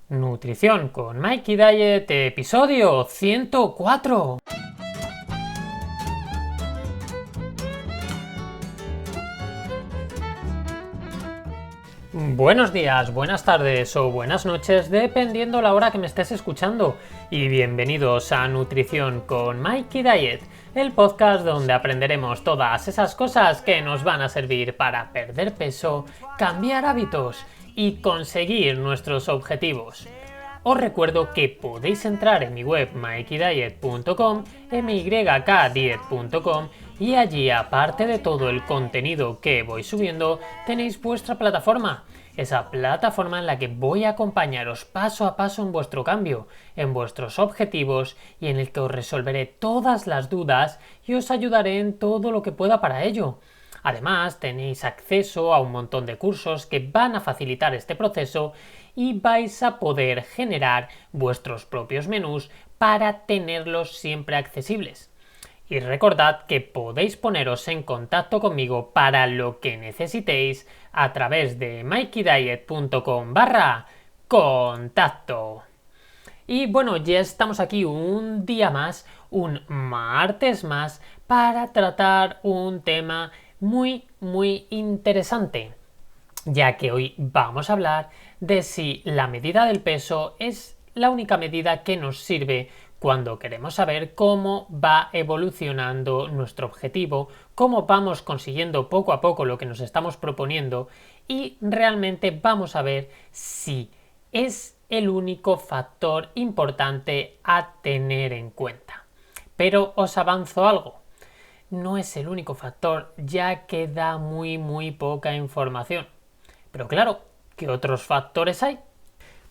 Nutrición con Mikey Diet, episodio 104. Buenos días, buenas tardes o buenas noches, dependiendo la hora que me estés escuchando. Y bienvenidos a Nutrición con Mikey Diet, el podcast donde aprenderemos todas esas cosas que nos van a servir para perder peso, cambiar hábitos y conseguir nuestros objetivos. Os recuerdo que podéis entrar en mi web mikeydiet.com, mykdiet.com, y allí, aparte de todo el contenido que voy subiendo, tenéis vuestra plataforma. Esa plataforma en la que voy a acompañaros paso a paso en vuestro cambio, en vuestros objetivos, y en el que os resolveré todas las dudas y os ayudaré en todo lo que pueda para ello. Además, tenéis acceso a un montón de cursos que van a facilitar este proceso y vais a poder generar vuestros propios menús para tenerlos siempre accesibles. Y recordad que podéis poneros en contacto conmigo para lo que necesitéis a través de mikeydiet.com/contacto. Y bueno, ya estamos aquí un día más, un martes más, para tratar un tema muy interesante, ya que hoy vamos a hablar de si la medida del peso es la única medida que nos sirve cuando queremos saber cómo va evolucionando nuestro objetivo, cómo vamos consiguiendo poco a poco lo que nos estamos proponiendo, y realmente vamos a ver si es el único factor importante a tener en cuenta. Pero os avanzo algo. No es el único factor, ya que da muy poca información. Pero claro, ¿qué otros factores hay?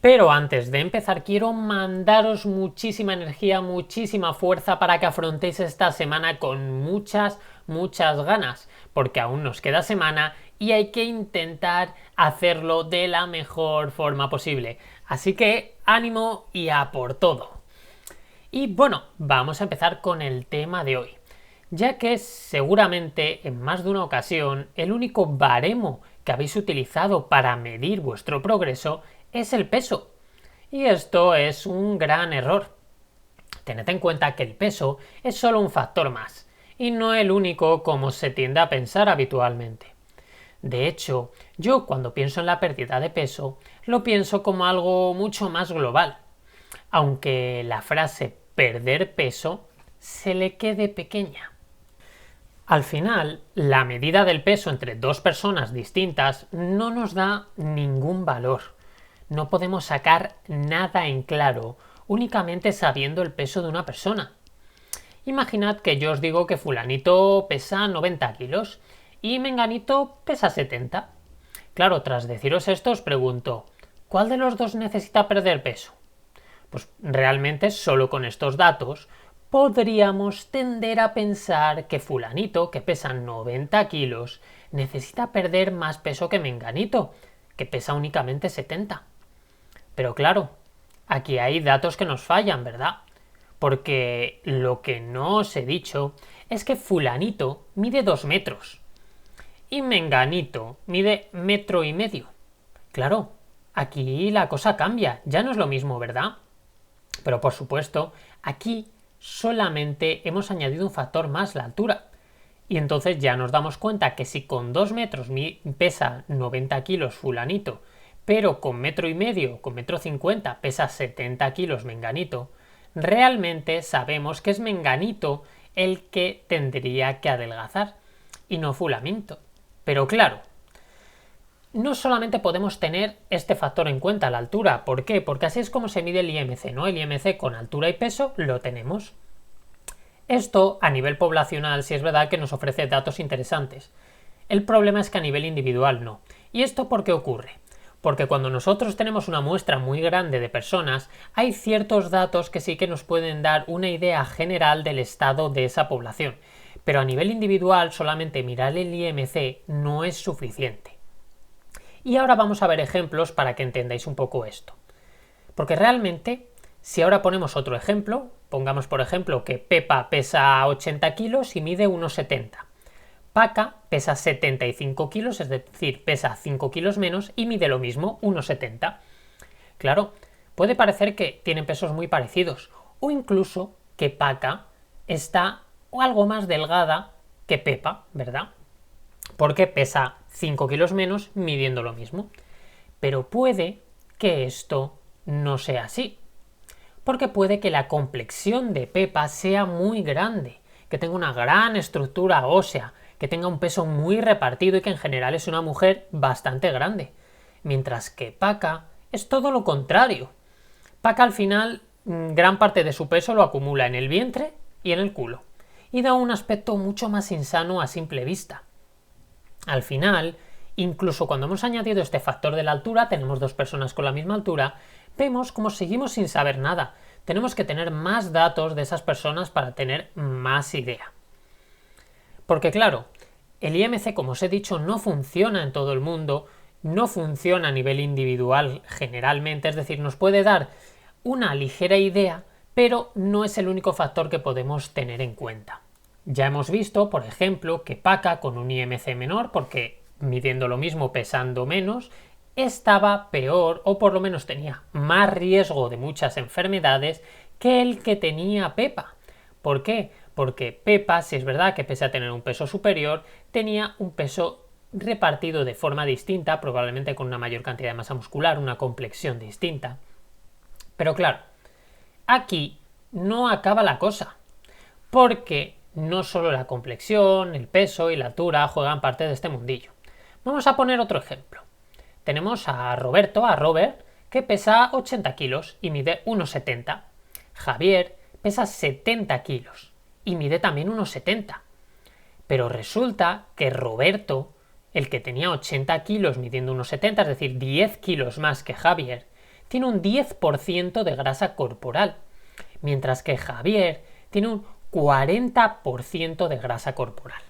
Pero antes de empezar quiero mandaros muchísima energía, muchísima fuerza para que afrontéis esta semana con muchas ganas, porque aún nos queda semana y hay que intentar hacerlo de la mejor forma posible. Así que ánimo y a por todo. Y bueno, vamos a empezar con el tema de hoy, ya que es seguramente en más de una ocasión el único baremo que habéis utilizado para medir vuestro progreso es el peso. Y esto es un gran error. Tened en cuenta que el peso es solo un factor más, y no el único como se tiende a pensar habitualmente. De hecho, yo cuando pienso en la pérdida de peso, lo pienso como algo mucho más global, aunque la frase perder peso se le quede pequeña. Al final, la medida del peso entre dos personas distintas no nos da ningún valor. No podemos sacar nada en claro únicamente sabiendo el peso de una persona. Imaginad que yo os digo que fulanito pesa 90 kilos y menganito pesa 70. Claro, tras deciros esto os pregunto, ¿cuál de los dos necesita perder peso? Pues realmente solo con estos datos podríamos tender a pensar que fulanito, que pesa 90 kilos, necesita perder más peso que menganito, que pesa únicamente 70. Pero claro, aquí hay datos que nos fallan, ¿verdad? Porque lo que no os he dicho es que fulanito mide 2 metros y menganito mide 1,5 metros. Claro, aquí la cosa cambia, ya no es lo mismo, ¿verdad? Pero por supuesto, aquí solamente hemos añadido un factor más, la altura. Y entonces ya nos damos cuenta que si con 2 metros pesa 90 kilos fulanito, pero con 1,5 metros, con 1,50 m pesa 70 kilos menganito, realmente sabemos que es menganito el que tendría que adelgazar y no fulanito. Pero claro, no solamente podemos tener este factor en cuenta, la altura. ¿Por qué? Porque así es como se mide el IMC, ¿no? El IMC con altura y peso lo tenemos. Esto a nivel poblacional sí es verdad que nos ofrece datos interesantes. El problema es que a nivel individual no. ¿Y esto por qué ocurre? Porque cuando nosotros tenemos una muestra muy grande de personas, hay ciertos datos que sí que nos pueden dar una idea general del estado de esa población. Pero a nivel individual solamente mirar el IMC no es suficiente. Y ahora vamos a ver ejemplos para que entendáis un poco esto. Porque realmente, si ahora ponemos otro ejemplo, pongamos por ejemplo que Pepa pesa 80 kilos y mide 1,70. Paca pesa 75 kilos, es decir, pesa 5 kilos menos y mide lo mismo, 1,70. Claro, puede parecer que tienen pesos muy parecidos, o incluso que Paca está algo más delgada que Pepa, ¿verdad? Porque pesa 5 kilos menos midiendo lo mismo. Pero puede que esto no sea así. Porque puede que la complexión de Pepa sea muy grande, que tenga una gran estructura ósea, que tenga un peso muy repartido y que en general es una mujer bastante grande. Mientras que Paca es todo lo contrario. Paca al final gran parte de su peso lo acumula en el vientre y en el culo, y da un aspecto mucho más insano a simple vista. Al final, incluso cuando hemos añadido este factor de la altura, tenemos dos personas con la misma altura, vemos como seguimos sin saber nada. Tenemos que tener más datos de esas personas para tener más idea. Porque claro, el IMC, como os he dicho, no funciona en todo el mundo, no funciona a nivel individual generalmente, es decir, nos puede dar una ligera idea, pero no es el único factor que podemos tener en cuenta. Ya hemos visto, por ejemplo, que Paca con un IMC menor, porque midiendo lo mismo pesando menos, estaba peor o por lo menos tenía más riesgo de muchas enfermedades que el que tenía Pepa. ¿Por qué? Porque Pepa, si es verdad que pese a tener un peso superior, tenía un peso repartido de forma distinta, probablemente con una mayor cantidad de masa muscular, una complexión distinta. Pero claro, aquí no acaba la cosa, porque no solo la complexión, el peso y la altura juegan parte de este mundillo. Vamos a poner otro ejemplo. Tenemos a Robert, que pesa 80 kilos y mide 1,70. Javier pesa 70 kilos y mide también 1,70. Pero resulta que Roberto, el que tenía 80 kilos midiendo 1,70, es decir, 10 kilos más que Javier, tiene un 10% de grasa corporal, mientras que Javier tiene un 40% de grasa corporal.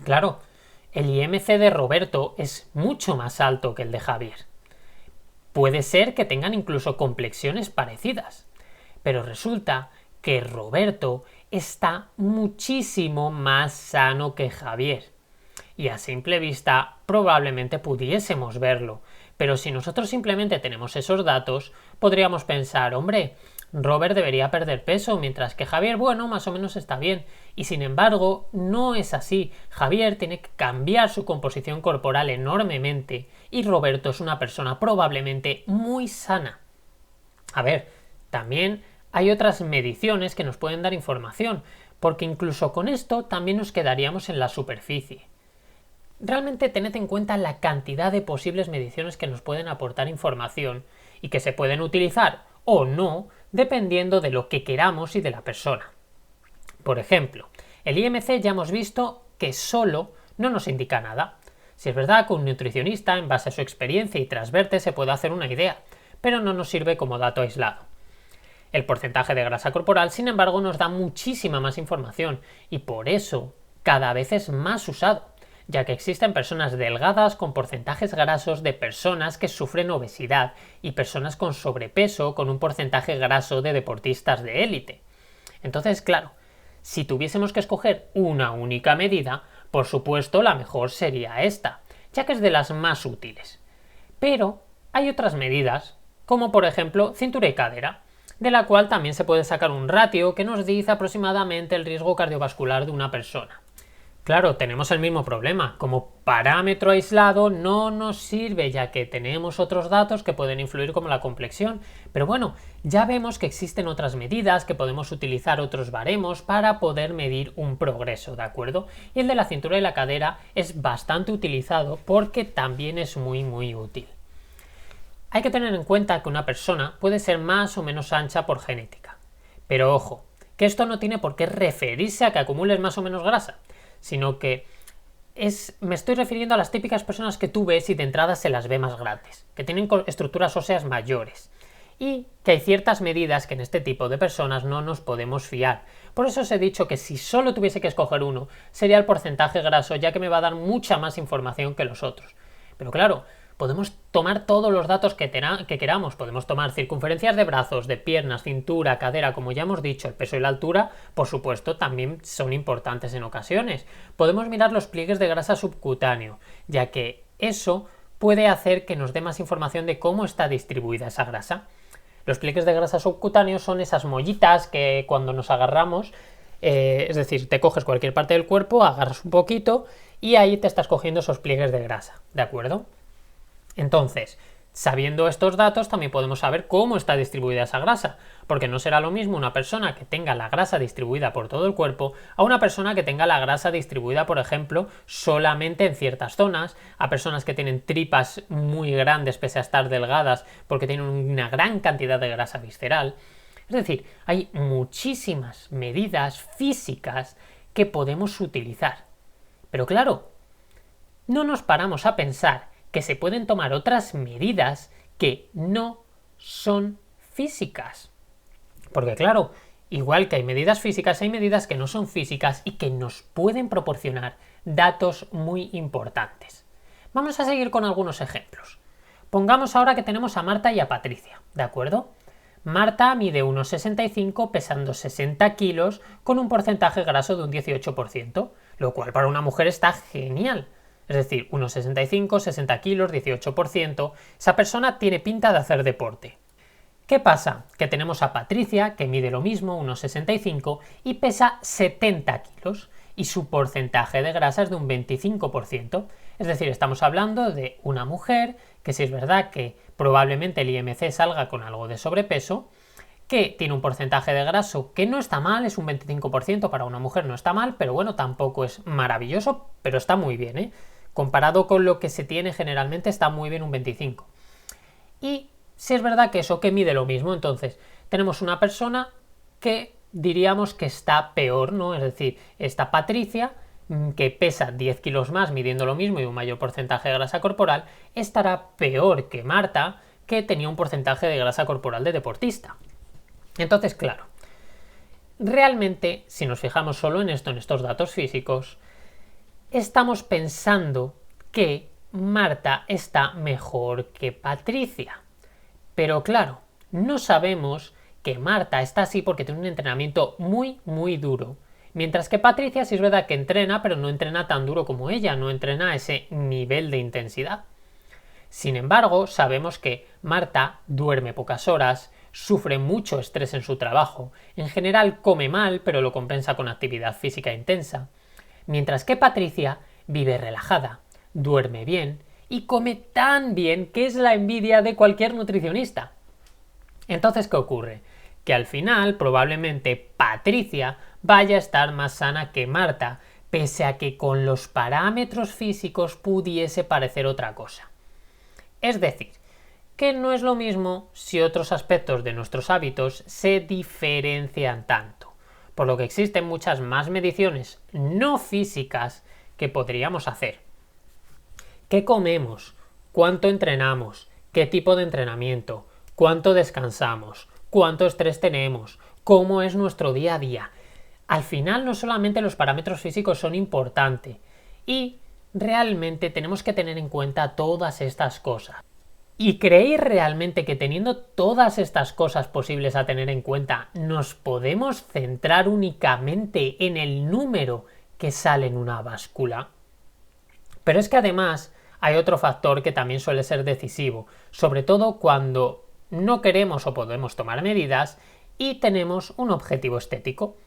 Claro, el IMC de Roberto es mucho más alto que el de Javier. Puede ser que tengan incluso complexiones parecidas, pero resulta que Roberto está muchísimo más sano que Javier. Y a simple vista probablemente pudiésemos verlo, pero si nosotros simplemente tenemos esos datos, podríamos pensar, hombre, Robert debería perder peso, mientras que Javier, bueno, más o menos está bien. Y sin embargo, no es así. Javier tiene que cambiar su composición corporal enormemente y Roberto es una persona probablemente muy sana. A ver, también hay otras mediciones que nos pueden dar información, porque incluso con esto también nos quedaríamos en la superficie. Realmente tened en cuenta la cantidad de posibles mediciones que nos pueden aportar información y que se pueden utilizar o no dependiendo de lo que queramos y de la persona. Por ejemplo, el IMC ya hemos visto que solo no nos indica nada. Si es verdad que un nutricionista, en base a su experiencia y tras verte, se puede hacer una idea, pero no nos sirve como dato aislado. El porcentaje de grasa corporal, sin embargo, nos da muchísima más información y por eso cada vez es más usado, ya que existen personas delgadas con porcentajes grasos de personas que sufren obesidad y personas con sobrepeso con un porcentaje graso de deportistas de élite. Entonces, claro, si tuviésemos que escoger una única medida, por supuesto la mejor sería esta, ya que es de las más útiles. Pero hay otras medidas, como por ejemplo cintura y cadera, de la cual también se puede sacar un ratio que nos dice aproximadamente el riesgo cardiovascular de una persona. Claro, tenemos el mismo problema. Como parámetro aislado no nos sirve, ya que tenemos otros datos que pueden influir como la complexión. Pero bueno, ya vemos que existen otras medidas, que podemos utilizar otros baremos para poder medir un progreso, ¿de acuerdo? Y el de la cintura y la cadera es bastante utilizado porque también es muy útil. Hay que tener en cuenta que una persona puede ser más o menos ancha por genética. Pero ojo, que esto no tiene por qué referirse a que acumules más o menos grasa, sino que me estoy refiriendo a las típicas personas que tú ves y de entrada se las ve más grandes, que tienen estructuras óseas mayores, y que hay ciertas medidas que en este tipo de personas no nos podemos fiar. Por eso os he dicho que si solo tuviese que escoger uno, sería el porcentaje graso, ya que me va a dar mucha más información que los otros. Pero claro, podemos tomar todos los datos que queramos, podemos tomar circunferencias de brazos, de piernas, cintura, cadera, como ya hemos dicho, el peso y la altura, por supuesto, también son importantes en ocasiones. Podemos mirar los pliegues de grasa subcutáneo, ya que eso puede hacer que nos dé más información de cómo está distribuida esa grasa. Los pliegues de grasa subcutáneos son esas mollitas que cuando nos agarramos, es decir, te coges cualquier parte del cuerpo, agarras un poquito y ahí te estás cogiendo esos pliegues de grasa, ¿de acuerdo? Entonces, sabiendo estos datos también podemos saber cómo está distribuida esa grasa, porque no será lo mismo una persona que tenga la grasa distribuida por todo el cuerpo a una persona que tenga la grasa distribuida, por ejemplo, solamente en ciertas zonas, a personas que tienen tripas muy grandes pese a estar delgadas porque tienen una gran cantidad de grasa visceral. Es decir, hay muchísimas medidas físicas que podemos utilizar. Pero claro, no nos paramos a pensar que se pueden tomar otras medidas que no son físicas. Porque claro, igual que hay medidas físicas, hay medidas que no son físicas y que nos pueden proporcionar datos muy importantes. Vamos a seguir con algunos ejemplos. Pongamos ahora que tenemos a Marta y a Patricia, ¿de acuerdo? Marta mide 1,65 pesando 60 kilos con un porcentaje graso de un 18%, lo cual para una mujer está genial. Es decir, 1,65, 60 kilos, 18%, esa persona tiene pinta de hacer deporte. ¿Qué pasa? Que tenemos a Patricia, que mide lo mismo, 1,65, y pesa 70 kilos, y su porcentaje de grasa es de un 25%. Es decir, estamos hablando de una mujer que sí es verdad que probablemente el IMC salga con algo de sobrepeso, que tiene un porcentaje de graso que no está mal, es un 25% para una mujer, no está mal, pero bueno, tampoco es maravilloso, pero está muy bien, ¿eh? Comparado con lo que se tiene generalmente está muy bien un 25%. Y si es verdad que eso que mide lo mismo, entonces tenemos una persona que diríamos que está peor, ¿no? Es decir, esta Patricia, que pesa 10 kilos más midiendo lo mismo y un mayor porcentaje de grasa corporal, estará peor que Marta, que tenía un porcentaje de grasa corporal de deportista. Entonces, claro, realmente, si nos fijamos solo en esto, en estos datos físicos, estamos pensando que Marta está mejor que Patricia. Pero claro, no sabemos que Marta está así porque tiene un entrenamiento muy, muy duro. Mientras que Patricia sí es verdad que entrena, pero no entrena tan duro como ella, no entrena a ese nivel de intensidad. Sin embargo, sabemos que Marta duerme pocas horas, sufre mucho estrés en su trabajo, en general come mal, pero lo compensa con actividad física intensa. Mientras que Patricia vive relajada, duerme bien y come tan bien que es la envidia de cualquier nutricionista. Entonces, ¿qué ocurre? Que al final probablemente Patricia vaya a estar más sana que Marta, pese a que con los parámetros físicos pudiese parecer otra cosa. Es decir, que no es lo mismo si otros aspectos de nuestros hábitos se diferencian tanto, por lo que existen muchas más mediciones no físicas que podríamos hacer. ¿Qué comemos? ¿Cuánto entrenamos? ¿Qué tipo de entrenamiento? ¿Cuánto descansamos? ¿Cuánto estrés tenemos? ¿Cómo es nuestro día a día? Al final no solamente los parámetros físicos son importantes y realmente tenemos que tener en cuenta todas estas cosas. ¿Y creéis realmente que teniendo todas estas cosas posibles a tener en cuenta nos podemos centrar únicamente en el número que sale en una báscula? Pero es que además hay otro factor que también suele ser decisivo, sobre todo cuando no queremos o podemos tomar medidas y tenemos un objetivo estético.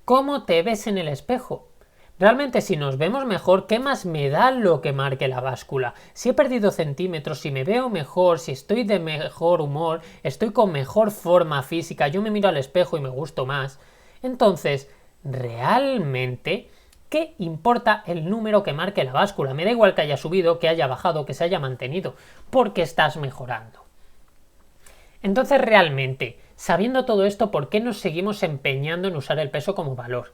¿Cómo te ves en el espejo? Realmente si nos vemos mejor, ¿qué más me da lo que marque la báscula? Si he perdido centímetros, si me veo mejor, si estoy de mejor humor, estoy con mejor forma física, yo me miro al espejo y me gusto más. Entonces, realmente, ¿qué importa el número que marque la báscula? Me da igual que haya subido, que haya bajado, que se haya mantenido, porque estás mejorando. Entonces, realmente, sabiendo todo esto, ¿por qué nos seguimos empeñando en usar el peso como valor?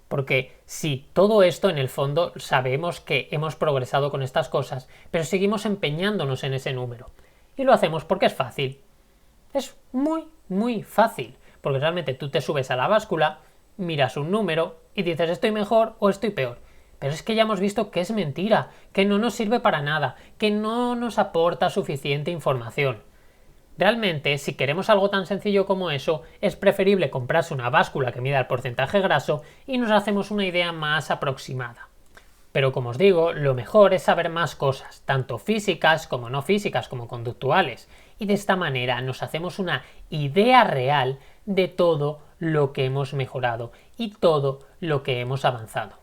Porque sí, todo esto en el fondo sabemos que hemos progresado con estas cosas, pero seguimos empeñándonos en ese número. Y lo hacemos porque es fácil. Es muy, muy fácil. Porque realmente tú te subes a la báscula, miras un número y dices estoy mejor o estoy peor. Pero es que ya hemos visto que es mentira, que no nos sirve para nada, que no nos aporta suficiente información. Realmente, si queremos algo tan sencillo como eso, es preferible comprarse una báscula que mida el porcentaje graso y nos hacemos una idea más aproximada. Pero como os digo, lo mejor es saber más cosas, tanto físicas como no físicas, como conductuales. Y de esta manera nos hacemos una idea real de todo lo que hemos mejorado y todo lo que hemos avanzado.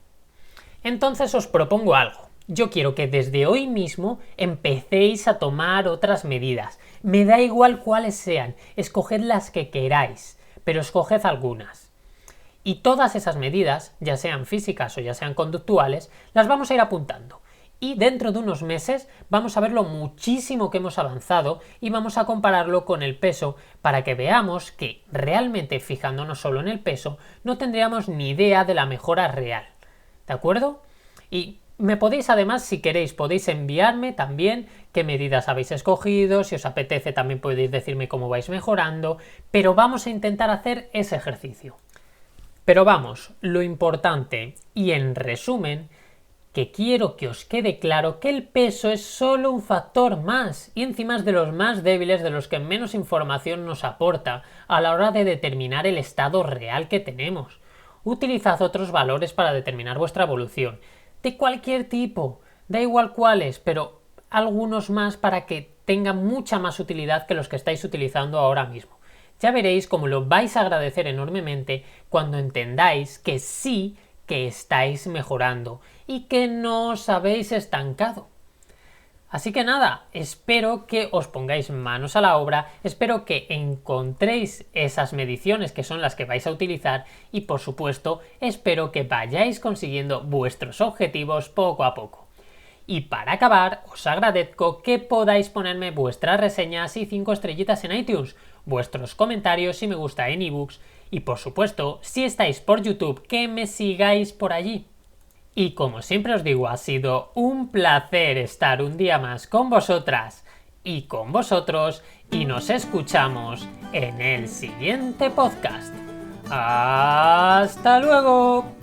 Entonces os propongo algo. Yo quiero que desde hoy mismo empecéis a tomar otras medidas. Me da igual cuáles sean, escoged las que queráis, pero escoged algunas. Y todas esas medidas, ya sean físicas o ya sean conductuales, las vamos a ir apuntando. Y dentro de unos meses vamos a ver lo muchísimo que hemos avanzado y vamos a compararlo con el peso para que veamos que realmente fijándonos solo en el peso no tendríamos ni idea de la mejora real. ¿De acuerdo? Y me podéis además, si queréis, podéis enviarme también qué medidas habéis escogido, si os apetece también podéis decirme cómo vais mejorando, pero vamos a intentar hacer ese ejercicio. Pero vamos, lo importante, y en resumen, que quiero que os quede claro que el peso es solo un factor más, y encima es de los más débiles, de los que menos información nos aporta a la hora de determinar el estado real que tenemos. Utilizad otros valores para determinar vuestra evolución, de cualquier tipo, da igual cuáles, pero algunos más para que tengan mucha más utilidad que los que estáis utilizando ahora mismo. Ya veréis cómo lo vais a agradecer enormemente cuando entendáis que sí que estáis mejorando y que no os habéis estancado. Así que nada, espero que os pongáis manos a la obra, espero que encontréis esas mediciones que son las que vais a utilizar y por supuesto espero que vayáis consiguiendo vuestros objetivos poco a poco. Y para acabar, os agradezco que podáis ponerme vuestras reseñas y 5 estrellitas en iTunes, vuestros comentarios y me gusta en ebooks y por supuesto, si estáis por YouTube, que me sigáis por allí. Y como siempre os digo, ha sido un placer estar un día más con vosotras y con vosotros y nos escuchamos en el siguiente podcast. ¡Hasta luego!